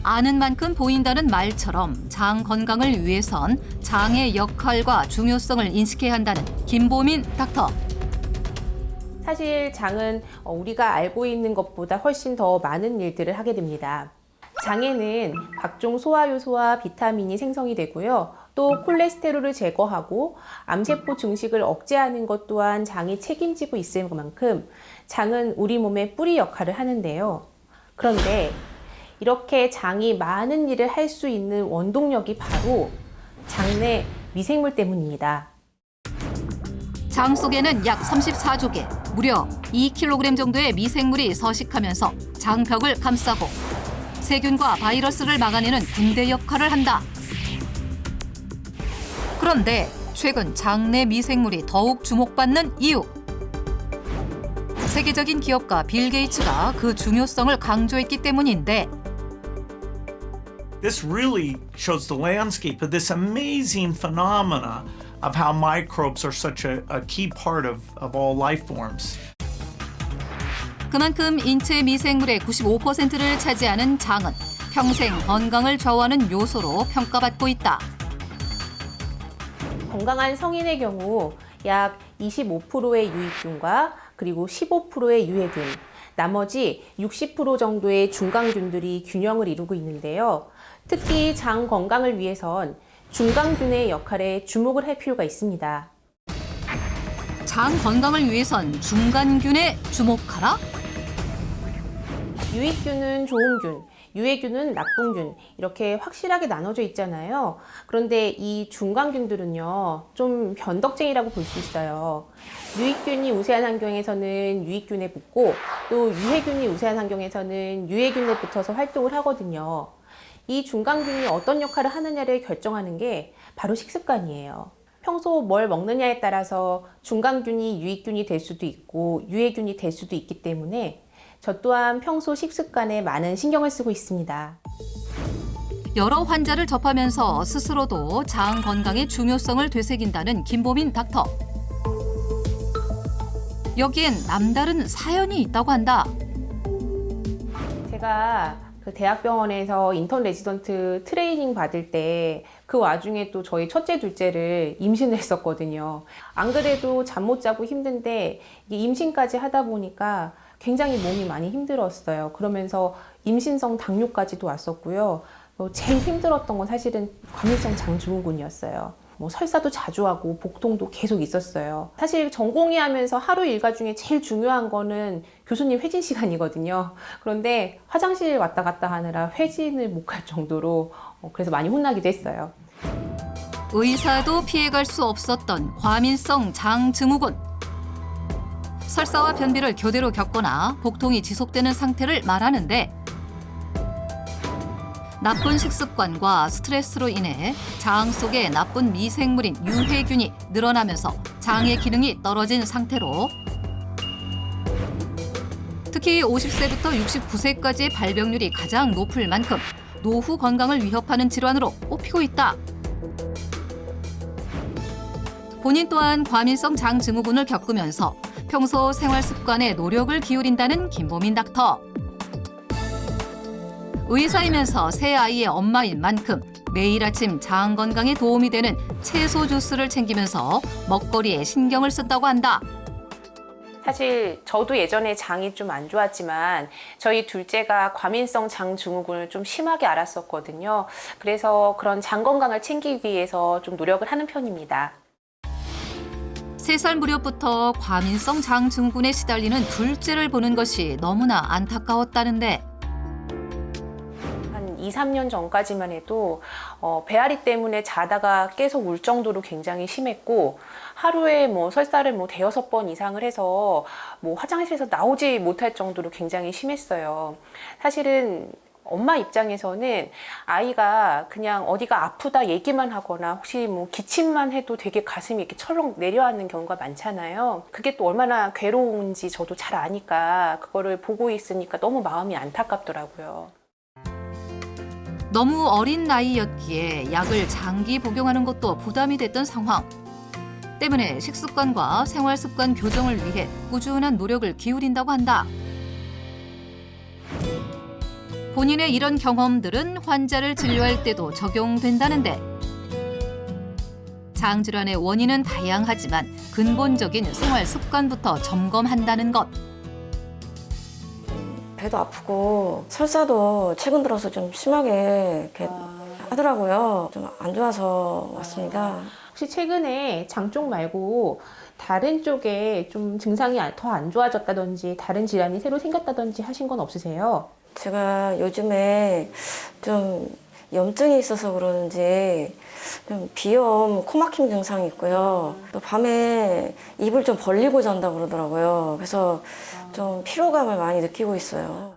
아는 만큼 보인다는 말처럼 장 건강을 위해선 장의 역할과 중요성을 인식해야 한다는 김보민 닥터. 사실 장은 우리가 알고 있는 것보다 훨씬 더 많은 일들을 하게 됩니다. 장에는 각종 소화효소와 비타민이 생성이 되고요. 또 콜레스테롤을 제거하고 암세포 증식을 억제하는 것 또한 장이 책임지고 있을 만큼 장은 우리 몸의 뿌리 역할을 하는데요. 그런데 이렇게 장이 많은 일을 할 수 있는 원동력이 바로 장내 미생물 때문입니다. 장 속에는 약 34조 개, 무려 2kg 정도의 미생물이 서식하면서 장벽을 감싸고 세균과 바이러스를 막아내는 군대 역할을 한다. 그런데 최근 장내 미생물이 더욱 주목받는 이유. 세계적인 기업가 빌 게이츠가 그 중요성을 강조했기 때문인데 This really shows the landscape of this amazing phenomena of how microbes are such a key part of all life forms. 그만큼 인체 미생물의 95%를 차지하는 장은 평생 건강을 좌우하는 요소로 평가받고 있다. 건강한 성인의 경우 약 25%의 유익균과 그리고 15%의 유해균, 나머지 60% 정도의 중강균들이 균형을 이루고 있는데요. 특히 장 건강을 위해선 중강균의 역할에 주목을 할 필요가 있습니다. 장 건강을 위해선 중간균에 주목하라? 유익균은 좋은 균, 유해균은 나쁜 균 이렇게 확실하게 나눠져 있잖아요. 그런데 이 중간균들은요 좀 변덕쟁이라고 볼 수 있어요. 유익균이 우세한 환경에서는 유익균에 붙고 또 유해균이 우세한 환경에서는 유해균에 붙어서 활동을 하거든요. 이 중간균이 어떤 역할을 하느냐를 결정하는 게 바로 식습관이에요. 평소 뭘 먹느냐에 따라서 중간균이 유익균이 될 수도 있고 유해균이 될 수도 있기 때문에 저 또한 평소 식습관에 많은 신경을 쓰고 있습니다. 여러 환자를 접하면서 스스로도 장 건강의 중요성을 되새긴다는 김보민 닥터. 여기엔 남다른 사연이 있다고 한다. 제가 그 대학병원에서 인턴 레지던트 트레이닝 받을 때 그 와중에 또 저희 첫째, 둘째를 임신을 했었거든요. 안 그래도 잠 못 자고 힘든데 이게 임신까지 하다 보니까 굉장히 몸이 많이 힘들었어요. 그러면서 임신성 당뇨까지도 왔었고요. 제일 힘들었던 건 사실은 과민성 장증후군이었어요. 설사도 자주 하고 복통도 계속 있었어요. 사실 전공의 하면서 하루 일과 중에 제일 중요한 거는 교수님 회진 시간이거든요. 그런데 화장실 왔다 갔다 하느라 회진을 못 갈 정도로 그래서 많이 혼나기도 했어요. 의사도 피해갈 수 없었던 과민성 장증후군. 설사와 변비를 교대로 겪거나 복통이 지속되는 상태를 말하는데 나쁜 식습관과 스트레스로 인해 장 속에 나쁜 미생물인 유해균이 늘어나면서 장의 기능이 떨어진 상태로 특히 50세부터 69세까지의 발병률이 가장 높을 만큼 노후 건강을 위협하는 질환으로 꼽히고 있다. 본인 또한 과민성 장증후군을 겪으면서 평소 생활 습관에 노력을 기울인다는 김보민 닥터. 의사이면서 새 아이의 엄마인 만큼 매일 아침 장 건강에 도움이 되는 채소 주스를 챙기면서 먹거리에 신경을 쓴다고 한다. 사실 저도 예전에 장이 좀 안 좋았지만 저희 둘째가 과민성 장증후군을 좀 심하게 앓았었거든요. 그래서 그런 장 건강을 챙기기 위해서 좀 노력을 하는 편입니다. 3살 무렵부터 과민성 장증후군에 시달리는 둘째를 보는 것이 너무나 안타까웠다는데 2, 3년 전까지만 해도 배앓이 때문에 자다가 계속 울 정도로 굉장히 심했고 하루에 설사를 대여섯 번 이상을 해서 화장실에서 나오지 못할 정도로 굉장히 심했어요. 사실은 엄마 입장에서는 아이가 그냥 어디가 아프다 얘기만 하거나 혹시 기침만 해도 되게 가슴이 이렇게 철렁 내려앉는 경우가 많잖아요. 그게 또 얼마나 괴로운지 저도 잘 아니까 그거를 보고 있으니까 너무 마음이 안타깝더라고요. 너무 어린 나이였기에 약을 장기 복용하는 것도 부담이 됐던 상황. 때문에 식습관과 생활습관 교정을 위해 꾸준한 노력을 기울인다고 한다. 본인의 이런 경험들은 환자를 진료할 때도 적용된다는데 장질환의 원인은 다양하지만 근본적인 생활 습관부터 점검한다는 것. 배도 아프고 설사도 최근 들어서 좀 심하게 이렇게 하더라고요. 좀 안 좋아서 왔습니다. 혹시 최근에 장 쪽 말고 다른 쪽에 좀 증상이 더 안 좋아졌다든지 다른 질환이 새로 생겼다든지 하신 건 없으세요? 제가 요즘에 좀 염증이 있어서 그러는지 좀 비염, 코막힘 증상이 있고요. 또 밤에 입을 좀 벌리고 잔다 그러더라고요. 그래서 좀 피로감을 많이 느끼고 있어요.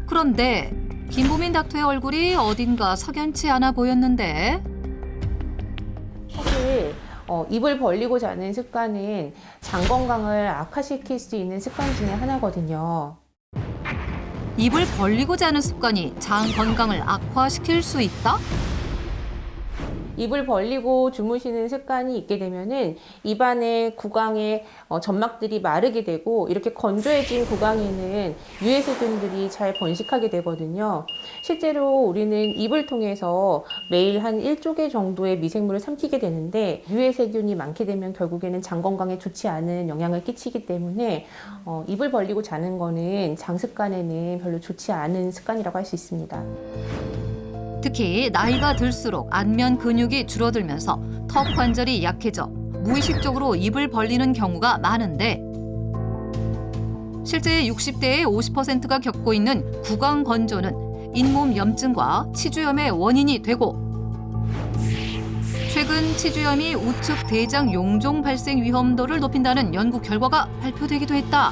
그런데 김보민 닥터의 얼굴이 어딘가 석연치 않아 보였는데 사실 입을 벌리고 자는 습관은 장 건강을 악화시킬 수 있는 습관 중에 하나거든요. 입을 벌리고 자는 습관이 장 건강을 악화시킬 수 있다? 입을 벌리고 주무시는 습관이 있게 되면은 입안의 구강의 점막들이 마르게 되고 이렇게 건조해진 구강에는 유해세균들이 잘 번식하게 되거든요. 실제로 우리는 입을 통해서 매일 한 1조개 정도의 미생물을 삼키게 되는데 유해세균이 많게 되면 결국에는 장 건강에 좋지 않은 영향을 끼치기 때문에 입을 벌리고 자는 거는 장 습관에는 별로 좋지 않은 습관이라고 할 수 있습니다. 특히 나이가 들수록 안면 근육이 줄어들면서 턱 관절이 약해져 무의식적으로 입을 벌리는 경우가 많은데 실제 60대의 50%가 겪고 있는 구강 건조는 잇몸 염증과 치주염의 원인이 되고 최근 치주염이 우측 대장 용종 발생 위험도를 높인다는 연구 결과가 발표되기도 했다.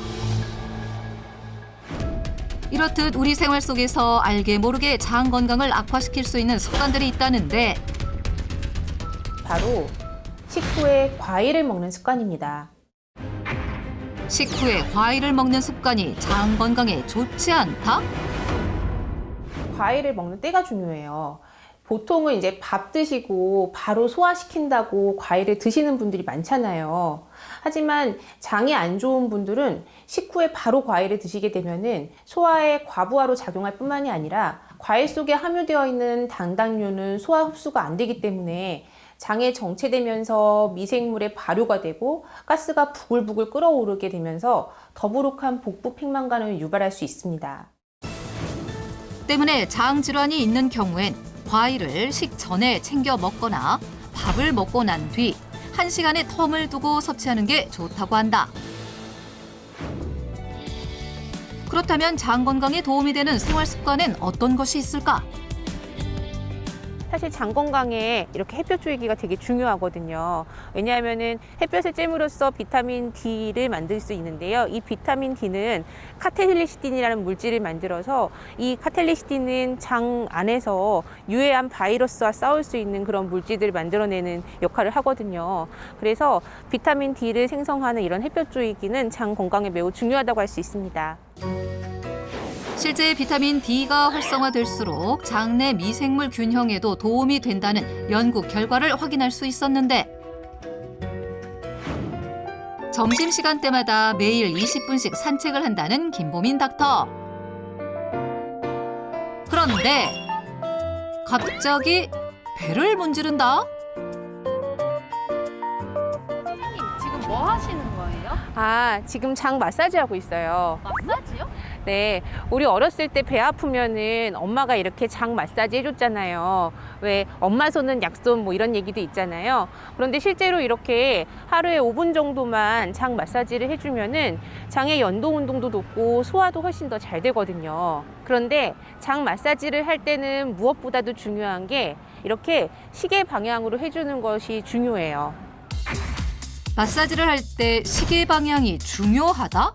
이렇듯 우리 생활 속에서 알게 모르게 장 건강을 악화시킬 수 있는 습관들이 있다는데 바로 식후에 과일을 먹는 습관입니다. 식후에 과일을 먹는 습관이 장 건강에 좋지 않다? 과일을 먹는 때가 중요해요. 보통은 이제 밥 드시고 바로 소화시킨다고 과일을 드시는 분들이 많잖아요. 하지만 장이 안 좋은 분들은 식후에 바로 과일을 드시게 되면은 소화에 과부하로 작용할 뿐만이 아니라 과일 속에 함유되어 있는 당당류는 소화 흡수가 안 되기 때문에 장에 정체되면서 미생물의 발효가 되고 가스가 부글부글 끓어오르게 되면서 더부룩한 복부 팽만감을 유발할 수 있습니다. 때문에 장 질환이 있는 경우엔 과일을 식전에 챙겨 먹거나 밥을 먹고 난 뒤 1시간의 텀을 두고 섭취하는 게 좋다고 한다. 그렇다면 장 건강에 도움이 되는 생활 습관엔 어떤 것이 있을까? 사실 장 건강에 이렇게 햇볕 쬐기가 되게 중요하거든요. 왜냐하면은 햇볕을 쬐므로써 비타민 D를 만들 수 있는데요. 이 비타민 D는 카텔리시틴이라는 물질을 만들어서 이 카텔리시틴은 장 안에서 유해한 바이러스와 싸울 수 있는 그런 물질들을 만들어내는 역할을 하거든요. 그래서 비타민 D를 생성하는 이런 햇볕 쬐기는 장 건강에 매우 중요하다고 할 수 있습니다. 실제 비타민 D가 활성화될수록 장내 미생물 균형에도 도움이 된다는 연구 결과를 확인할 수 있었는데 점심시간 때마다 매일 20분씩 산책을 한다는 김보민 닥터. 그런데 갑자기 배를 문지른다? 선생님, 지금 뭐 하시는 거예요? 지금 장 마사지 하고 있어요. 마사지요? 네, 우리 어렸을 때 배 아프면은 엄마가 이렇게 장 마사지 해줬잖아요. 왜 엄마 손은 약손 뭐 이런 얘기도 있잖아요. 그런데 실제로 이렇게 하루에 5분 정도만 장 마사지를 해주면은 장의 연동 운동도 높고 소화도 훨씬 더 잘 되거든요. 그런데 장 마사지를 할 때는 무엇보다도 중요한 게 이렇게 시계 방향으로 해주는 것이 중요해요. 마사지를 할 때 시계 방향이 중요하다?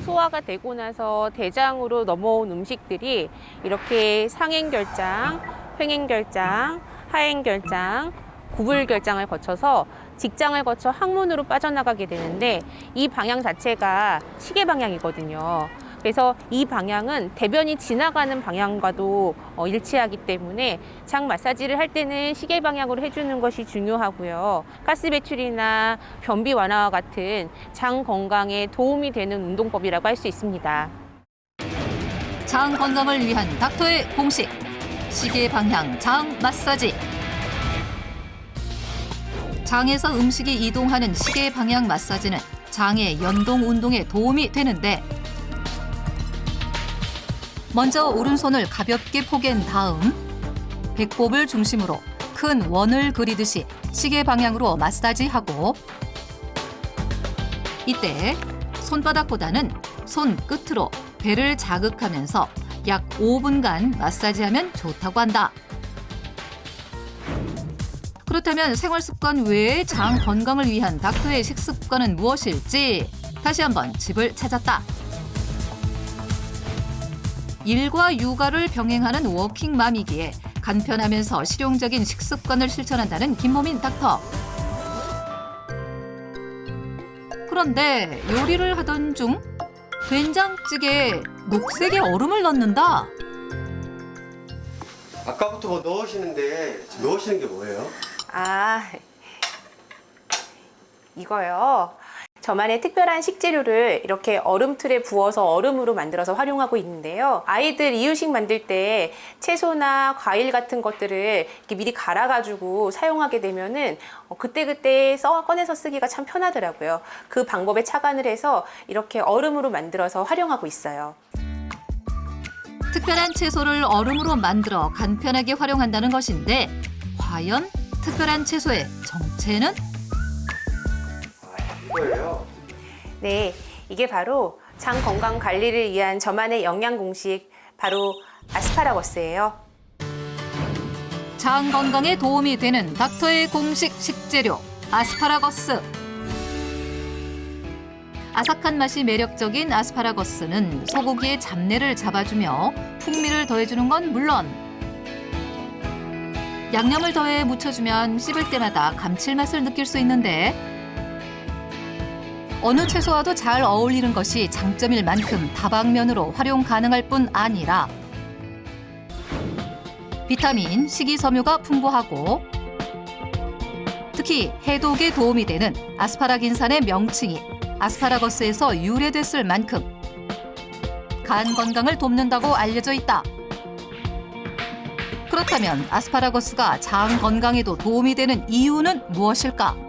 소화가 되고 나서 대장으로 넘어온 음식들이 이렇게 상행결장, 횡행결장, 하행결장, 구불결장을 거쳐서 직장을 거쳐 항문으로 빠져나가게 되는데 이 방향 자체가 시계 방향이거든요. 그래서 이 방향은 대변이 지나가는 방향과도 일치하기 때문에 장 마사지를 할 때는 시계 방향으로 해주는 것이 중요하고요. 가스 배출이나 변비 완화와 같은 장 건강에 도움이 되는 운동법이라고 할 수 있습니다. 장 건강을 위한 닥터의 공식. 시계 방향 장 마사지. 장에서 음식이 이동하는 시계 방향 마사지는 장의 연동 운동에 도움이 되는데, 먼저 오른손을 가볍게 포갠 다음 배꼽을 중심으로 큰 원을 그리듯이 시계 방향으로 마사지하고, 이때 손바닥보다는 손 끝으로 배를 자극하면서 약 5분간 마사지하면 좋다고 한다. 그렇다면 생활 습관 외에 장 건강을 위한 닥터의 식습관은 무엇일지 다시 한번 집을 찾았다. 일과 육아를 병행하는 워킹맘이기에 간편하면서 실용적인 식습관을 실천한다는 김모민 닥터. 그런데 요리를 하던 중 된장찌개에 녹색의 얼음을 넣는다. 아까부터 뭐 넣으시는데 지금 넣으시는 게 뭐예요? 이거요. 저만의 특별한 식재료를 이렇게 얼음틀에 부어서 얼음으로 만들어서 활용하고 있는데요. 아이들 이유식 만들 때 채소나 과일 같은 것들을 이렇게 미리 갈아가지고 사용하게 되면은 그때그때 꺼내서 쓰기가 참 편하더라고요. 그 방법에 착안을 해서 이렇게 얼음으로 만들어서 활용하고 있어요. 특별한 채소를 얼음으로 만들어 간편하게 활용한다는 것인데, 과연 특별한 채소의 정체는? 이거예요. 네, 이게 바로 장 건강 관리를 위한 저만의 영양 공식, 바로 아스파라거스예요. 장 건강에 도움이 되는 닥터의 공식 식재료 아스파라거스. 아삭한 맛이 매력적인 아스파라거스는 소고기의 잡내를 잡아주며 풍미를 더해주는 건 물론, 양념을 더해 무쳐주면 씹을 때마다 감칠맛을 느낄 수 있는데, 어느 채소와도 잘 어울리는 것이 장점일 만큼 다방면으로 활용 가능할 뿐 아니라 비타민, 식이섬유가 풍부하고 특히 해독에 도움이 되는 아스파라긴산의 명칭이 아스파라거스에서 유래됐을 만큼 간 건강을 돕는다고 알려져 있다. 그렇다면 아스파라거스가 장 건강에도 도움이 되는 이유는 무엇일까?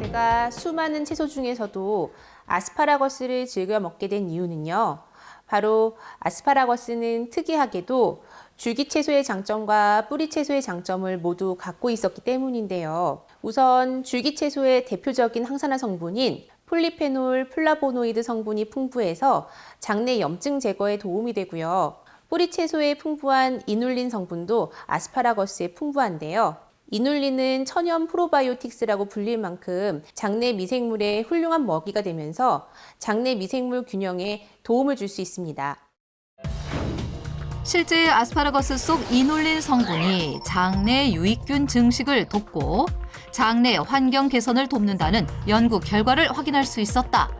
제가 수많은 채소 중에서도 아스파라거스를 즐겨 먹게 된 이유는요. 바로 아스파라거스는 특이하게도 줄기채소의 장점과 뿌리채소의 장점을 모두 갖고 있었기 때문인데요. 우선 줄기채소의 대표적인 항산화 성분인 폴리페놀, 플라보노이드 성분이 풍부해서 장내 염증 제거에 도움이 되고요. 뿌리채소에 풍부한 이눌린 성분도 아스파라거스에 풍부한데요. 이눌린은 천연 프로바이오틱스라고 불릴 만큼 장내 미생물의 훌륭한 먹이가 되면서 장내 미생물 균형에 도움을 줄 수 있습니다. 실제 아스파라거스 속 이눌린 성분이 장내 유익균 증식을 돕고 장내 환경 개선을 돕는다는 연구 결과를 확인할 수 있었다.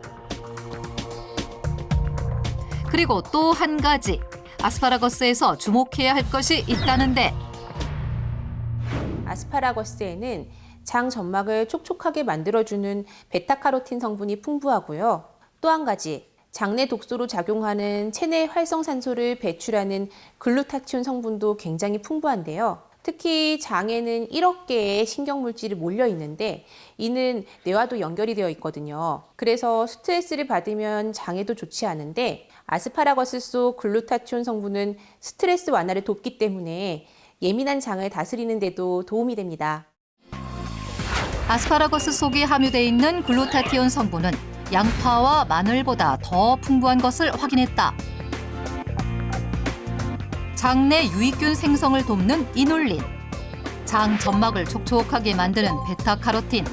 그리고 또 한 가지, 아스파라거스에서 주목해야 할 것이 있다는데, 아스파라거스에는 장 점막을 촉촉하게 만들어주는 베타카로틴 성분이 풍부하고요. 또 한 가지, 장내 독소로 작용하는 체내 활성산소를 배출하는 글루타티온 성분도 굉장히 풍부한데요. 특히 장에는 1억 개의 신경물질이 몰려 있는데 이는 뇌와도 연결이 되어 있거든요. 그래서 스트레스를 받으면 장에도 좋지 않은데 아스파라거스 속 글루타티온 성분은 스트레스 완화를 돕기 때문에 예민한 장을 다스리는 데도 도움이 됩니다. 아스파라거스 속에 함유되어 있는 글루타티온 성분은 양파와 마늘보다 더 풍부한 것을 확인했다. 장내 유익균 생성을 돕는 이눌린, 장 점막을 촉촉하게 만드는 베타카로틴,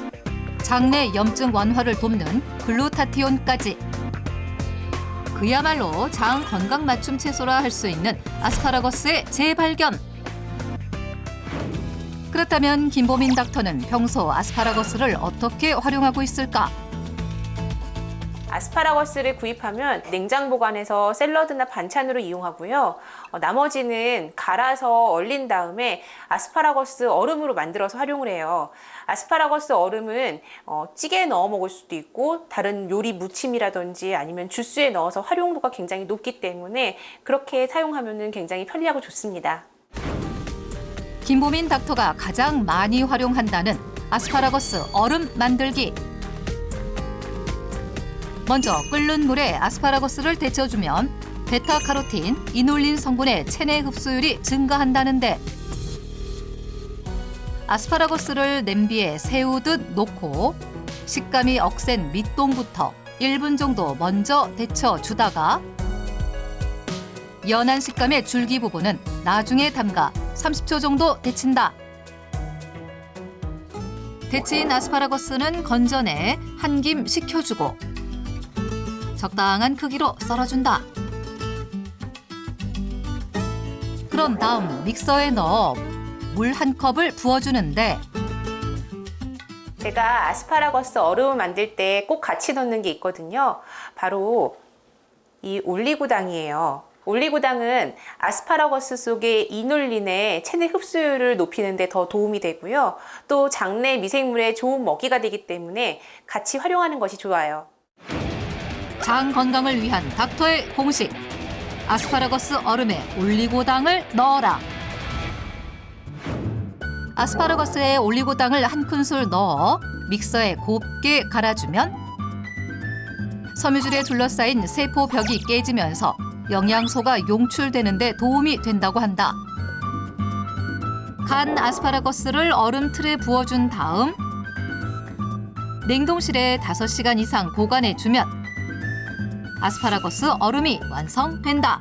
장내 염증 완화를 돕는 글루타티온까지. 그야말로 장 건강 맞춤 채소라 할 수 있는 아스파라거스의 재발견. 그렇다면 김보민 닥터는 평소 아스파라거스를 어떻게 활용하고 있을까? 아스파라거스를 구입하면 냉장 보관해서 샐러드나 반찬으로 이용하고요. 나머지는 갈아서 얼린 다음에 아스파라거스 얼음으로 만들어서 활용을 해요. 아스파라거스 얼음은 찌개에 넣어 먹을 수도 있고 다른 요리 무침이라든지 아니면 주스에 넣어서 활용도가 굉장히 높기 때문에 그렇게 사용하면 굉장히 편리하고 좋습니다. 김보민 닥터가 가장 많이 활용한다는 아스파라거스 얼음 만들기. 먼저 끓는 물에 아스파라거스를 데쳐주면 베타카로틴, 이놀린 성분의 체내 흡수율이 증가한다는데 아스파라거스를 냄비에 세우듯 놓고 식감이 억센 밑동부터 1분 정도 먼저 데쳐주다가 연한 식감의 줄기 부분은 나중에 담가 30초 정도 데친다. 데친 아스파라거스는 건져내 한 김 식혀주고 적당한 크기로 썰어준다. 그런 다음 믹서에 넣어 물 한 컵을 부어주는데 제가 아스파라거스 얼음을 만들 때 꼭 같이 넣는 게 있거든요. 바로 이 올리고당이에요. 올리고당은 아스파라거스 속의 이눌린의 체내 흡수율을 높이는 데 더 도움이 되고요. 또 장내 미생물에 좋은 먹이가 되기 때문에 같이 활용하는 것이 좋아요. 장 건강을 위한 닥터의 공식. 아스파라거스 얼음에 올리고당을 넣어라. 아스파라거스에 올리고당을 한 큰술 넣어 믹서에 곱게 갈아주면 섬유질에 둘러싸인 세포벽이 깨지면서 영양소가 용출되는 데 도움이 된다고 한다. 간 아스파라거스를 얼음 틀에 부어준 다음 냉동실에 5시간 이상 보관해주면 아스파라거스 얼음이 완성된다.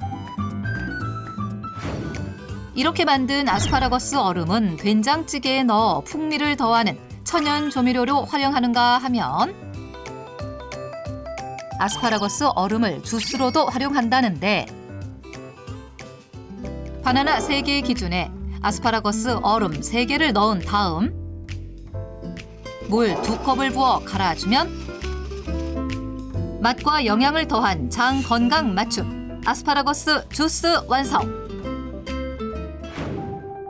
이렇게 만든 아스파라거스 얼음은 된장찌개에 넣어 풍미를 더하는 천연 조미료로 활용하는가 하면 아스파라거스 얼음을 주스로도 활용한다는데 바나나 3개 기준에 아스파라거스 얼음 3개를 넣은 다음 물 2컵을 부어 갈아주면 맛과 영양을 더한 장 건강 맞춤 아스파라거스 주스 완성.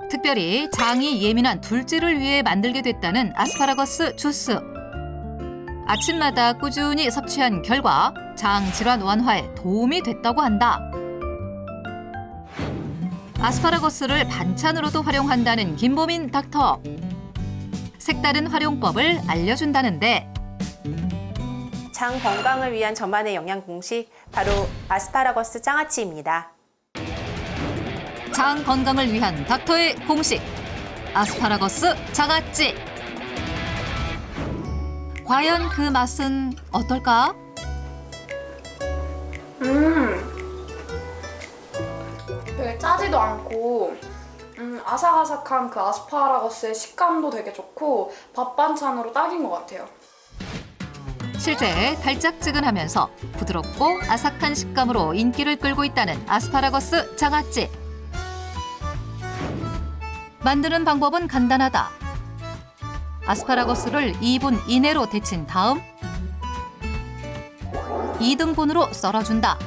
특별히 장이 예민한 둘째를 위해 만들게 됐다는 아스파라거스 주스. 아침마다 꾸준히 섭취한 결과 장 질환 완화에 도움이 됐다고 한다. 아스파라거스를 반찬으로도 활용한다는 김보민 닥터. 색다른 활용법을 알려준다는데 장 건강을 위한 저만의 영양 공식, 바로 아스파라거스 장아찌입니다. 장 건강을 위한 닥터의 공식. 아스파라거스 장아찌. 과연 그 맛은 어떨까? 되게 짜지도 않고 아삭아삭한 그 아스파라거스의 식감도 되게 좋고 밥 반찬으로 딱인 것 같아요. 실제 달짝지근하면서 부드럽고 아삭한 식감으로 인기를 끌고 있다는 아스파라거스 장아찌. 만드는 방법은 간단하다. 아스파라거스를 2분 이내로 데친 다음 2등분으로 썰어준다.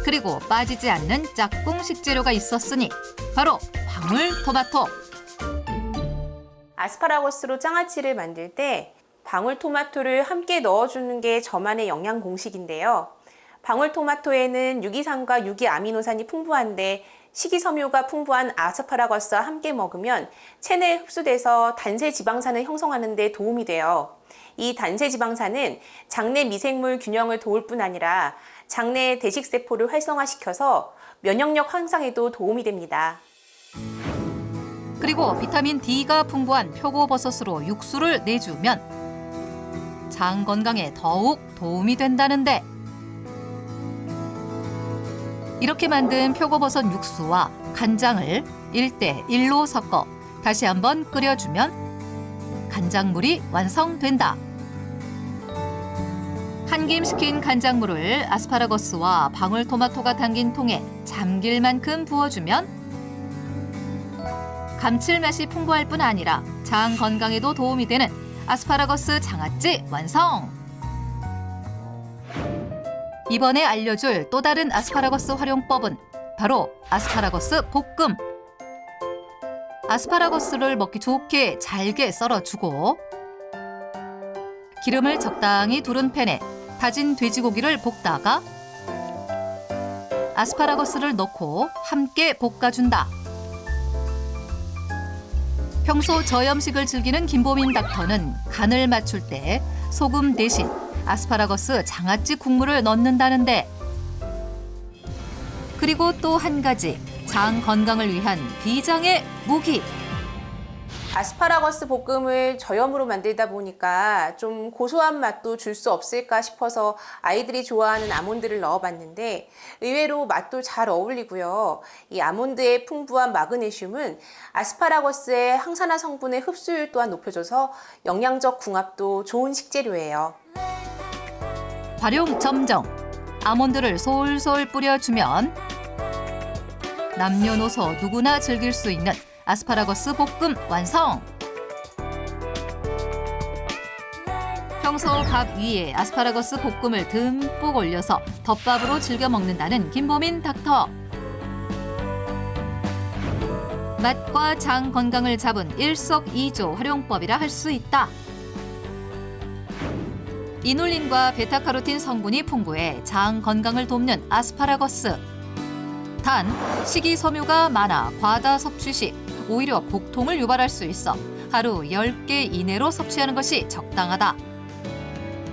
그리고 빠지지 않는 짝꿍 식재료가 있었으니 바로 방울토마토. 아스파라거스로 장아찌를 만들 때 방울토마토를 함께 넣어주는 게 저만의 영양 공식인데요. 방울토마토에는 유기산과 유기아미노산이 풍부한데 식이섬유가 풍부한 아스파라거스와 함께 먹으면 체내에 흡수돼서 단세지방산을 형성하는 데 도움이 돼요. 이 단세지방산은 장내 미생물 균형을 도울 뿐 아니라 장내 대식세포를 활성화시켜서 면역력 향상에도 도움이 됩니다. 그리고 비타민 D가 풍부한 표고버섯으로 육수를 내주면 장 건강에 더욱 도움이 된다는데 이렇게 만든 표고버섯 육수와 간장을 1:1로 섞어 다시 한번 끓여주면 간장물이 완성된다. 한 김 식힌 간장물을 아스파라거스와 방울토마토가 담긴 통에 잠길 만큼 부어주면 감칠맛이 풍부할 뿐 아니라 장 건강에도 도움이 되는 아스파라거스 장아찌 완성! 이번에 알려줄 또 다른 아스파라거스 활용법은 바로 아스파라거스 볶음. 아스파라거스를 먹기 좋게 잘게 썰어주고 기름을 적당히 두른 팬에 다진 돼지고기를 볶다가 아스파라거스를 넣고 함께 볶아준다. 평소 저염식을 즐기는 김보민 닥터는 간을 맞출 때 소금 대신 아스파라거스 장아찌 국물을 넣는다는데, 그리고 또 한 가지 장 건강을 위한 비장의 무기. 아스파라거스 볶음을 저염으로 만들다 보니까 좀 고소한 맛도 줄 수 없을까 싶어서 아이들이 좋아하는 아몬드를 넣어봤는데 의외로 맛도 잘 어울리고요. 이 아몬드의 풍부한 마그네슘은 아스파라거스의 항산화 성분의 흡수율 또한 높여줘서 영양적 궁합도 좋은 식재료예요. 활용 점정. 아몬드를 솔솔 뿌려주면 남녀노소 누구나 즐길 수 있는 아스파라거스 볶음 완성! 평소 밥 위에 아스파라거스 볶음을 듬뿍 올려서 덮밥으로 즐겨 먹는다는 김보민 닥터. 맛과 장 건강을 잡은 일석이조 활용법이라 할 수 있다. 이눌린과 베타카로틴 성분이 풍부해 장 건강을 돕는 아스파라거스. 단, 식이섬유가 많아 과다 섭취 시 오히려 복통을 유발할 수 있어 하루 10개 이내로 섭취하는 것이 적당하다.